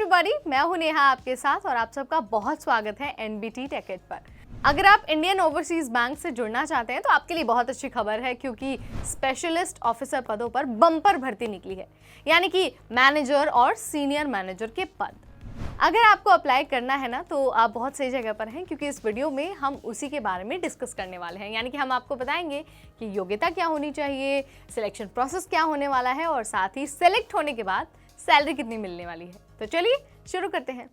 Everybody, मैं हूं नेहा आपके साथ और आप सबका बहुत स्वागत है एनबीटी टेकेड पर। अगर आप इंडियन ओवरसीज बैंक से जुड़ना चाहते हैं तो आपके लिए बहुत अच्छी खबर है, क्योंकि स्पेशलिस्ट ऑफिसर पदों पर बम्पर भर्ती निकली है, यानी कि मैनेजर और सीनियर मैनेजर के पद। अगर आपको अप्लाई करना है ना तो आप बहुत सही जगह पर हैं, क्योंकि इस वीडियो में हम उसी के बारे में डिस्कस करने वाले हैं। यानी कि हम आपको बताएंगे कि योग्यता क्या होनी चाहिए, सिलेक्शन प्रोसेस क्या होने वाला है और साथ ही सेलेक्ट होने के बाद सैलरी कितनी मिलने वाली है। तो चलिए शुरू करते हैं।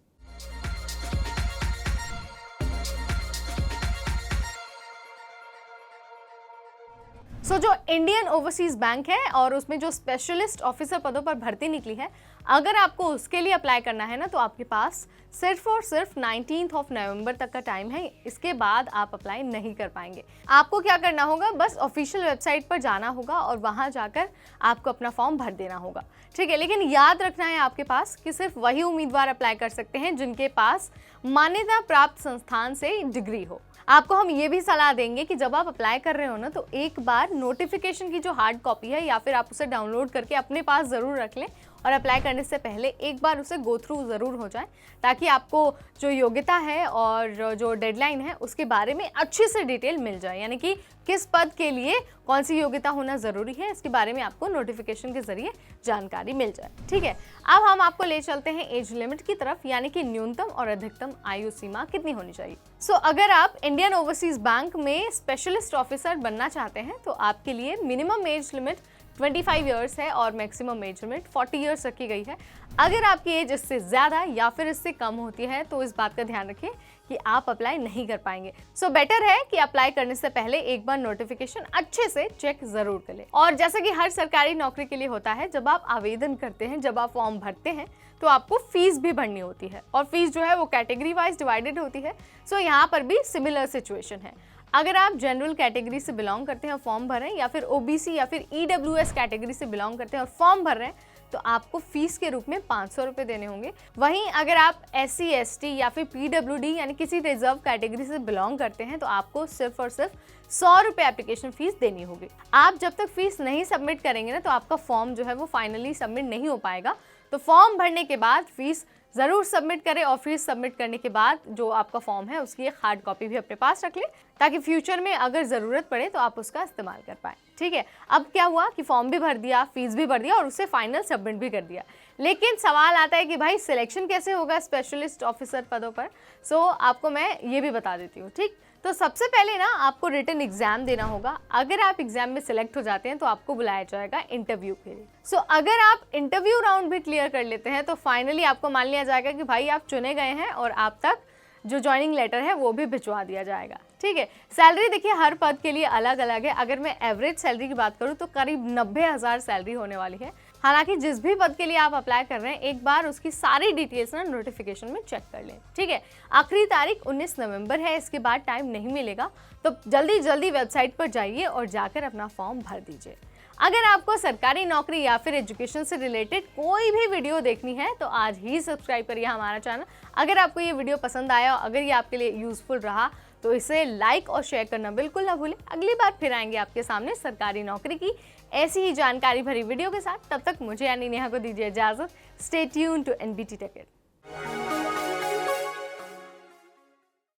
जो इंडियन ओवरसीज बैंक है और उसमें जो स्पेशलिस्ट ऑफिसर पदों पर भर्ती निकली है, अगर आपको उसके लिए अप्लाई करना है ना तो आपके पास सिर्फ और सिर्फ 19 नवंबर तक का टाइम है। इसके बाद आप अप्लाई नहीं कर पाएंगे। आपको क्या करना होगा, बस ऑफिशियल वेबसाइट पर जाना होगा और वहां जाकर आपको अपना फॉर्म भर देना होगा, ठीक है। लेकिन याद रखना है आपके पास कि सिर्फ वही उम्मीदवार अप्लाई कर सकते हैं जिनके पास मान्यता प्राप्त संस्थान से डिग्री हो। आपको हम ये भी सलाह देंगे कि जब आप अप्लाई कर रहे हो ना तो एक बार नोटिफिकेशन की जो हार्ड कॉपी है या फिर आप उसे डाउनलोड करके अपने पास ज़रूर रख लें और अप्लाई करने से पहले एक बार उसे गो थ्रू ज़रूर हो जाए, ताकि आपको जो योग्यता है और जो डेडलाइन है उसके बारे में अच्छे से डिटेल मिल जाए। यानी कि किस पद के लिए कौन सी योग्यता होना ज़रूरी है, इसके बारे में आपको नोटिफिकेशन के ज़रिए जानकारी मिल जाए, ठीक है। अब हम आपको ले चलते हैं एज लिमिट की तरफ, यानी कि न्यूनतम और अधिकतम आयु सीमा कितनी होनी चाहिए। अगर आप इंडियन ओवरसीज बैंक में स्पेशलिस्ट ऑफिसर बनना चाहते हैं तो आपके लिए मिनिमम एज लिमिट 25 ईयर्स है और मैक्सिमम एज लिमिट 40 ईयर्स रखी गई है। अगर आपकी एज इससे ज़्यादा या फिर इससे कम होती है तो इस बात का ध्यान रखें कि आप अप्लाई नहीं कर पाएंगे। बेटर है कि अप्लाई करने से पहले एक बार नोटिफिकेशन अच्छे से चेक जरूर कर लें। और जैसा कि हर सरकारी नौकरी के लिए होता है, जब आप आवेदन करते हैं, जब आप फॉर्म भरते हैं तो आपको फीस भी भरनी होती है और फीस जो है वो कैटेगरी वाइज डिवाइडेड होती है। यहाँ पर भी सिमिलर सिचुएशन है। अगर आप जनरल कैटेगरी से बिलोंग करते हैं और फॉर्म भर रहे हैं, या फिर ओबीसी या फिर ईडब्ल्यूएस कैटेगरी से बिलोंग करते हैं और फॉर्म भर रहे हैं, तो आपको फीस के रूप में 500 रुपये देने होंगे। वहीं अगर आप SC ST या फिर PWD यानी किसी रिजर्व कैटेगरी से बिलोंग करते हैं तो आपको सिर्फ और सिर्फ 100 रुपये एप्लीकेशन फीस देनी होगी। आप जब तक फीस नहीं सबमिट करेंगे ना तो आपका फॉर्म जो है वो फाइनली सबमिट नहीं हो पाएगा। तो फॉर्म भरने के बाद फीस ज़रूर सबमिट करें और फीस सबमिट करने के बाद जो आपका फॉर्म है उसकी एक हार्ड कॉपी भी अपने पास रख लें, ताकि फ्यूचर में अगर ज़रूरत पड़े तो आप उसका इस्तेमाल कर पाएँ, ठीक है। अब क्या हुआ कि फॉर्म भी भर दिया, फीस भी भर दिया और उसे फाइनल सबमिट भी कर दिया, लेकिन सवाल आता है कि भाई सिलेक्शन कैसे होगा स्पेशलिस्ट ऑफिसर पदों पर। आपको मैं ये भी बता देती हूँ, ठीक। तो सबसे पहले ना आपको रिटन एग्जाम देना होगा। अगर आप एग्जाम में सिलेक्ट हो जाते हैं तो आपको बुलाया जाएगा इंटरव्यू के लिए। अगर आप इंटरव्यू राउंड भी क्लियर कर लेते हैं तो फाइनली आपको मान लिया जाएगा कि भाई आप चुने गए हैं और आप तक जो ज्वाइनिंग लेटर है वो भी भिजवा दिया जाएगा, ठीक है। सैलरी देखिए हर पद के लिए अलग अलग है। अगर मैं एवरेज सैलरी की बात करूँ तो करीब 90,000 सैलरी होने वाली है। हालांकि जिस भी पद के लिए आप अप्लाई कर रहे हैं एक बार उसकी सारी डिटेल्स ना नोटिफिकेशन में चेक कर लें, ठीक है। आखिरी तारीख 19 नवंबर है, इसके बाद टाइम नहीं मिलेगा, तो जल्दी वेबसाइट पर जाइए और जाकर अपना फॉर्म भर दीजिए। अगर आपको सरकारी नौकरी या फिर एजुकेशन से रिलेटेड कोई भी वीडियो देखनी है तो आज ही सब्सक्राइब करिए हमारा चैनल। अगर आपको ये वीडियो पसंद आया और अगर ये आपके लिए यूजफुल रहा तो इसे लाइक और शेयर करना बिल्कुल ना भूलें। अगली बार फिर आएंगे आपके सामने सरकारी नौकरी की ऐसी ही जानकारी भरी वीडियो के साथ। तब तक मुझे यानी नेहा को दीजिए इजाजत। Stay tuned to NBT टेकेड।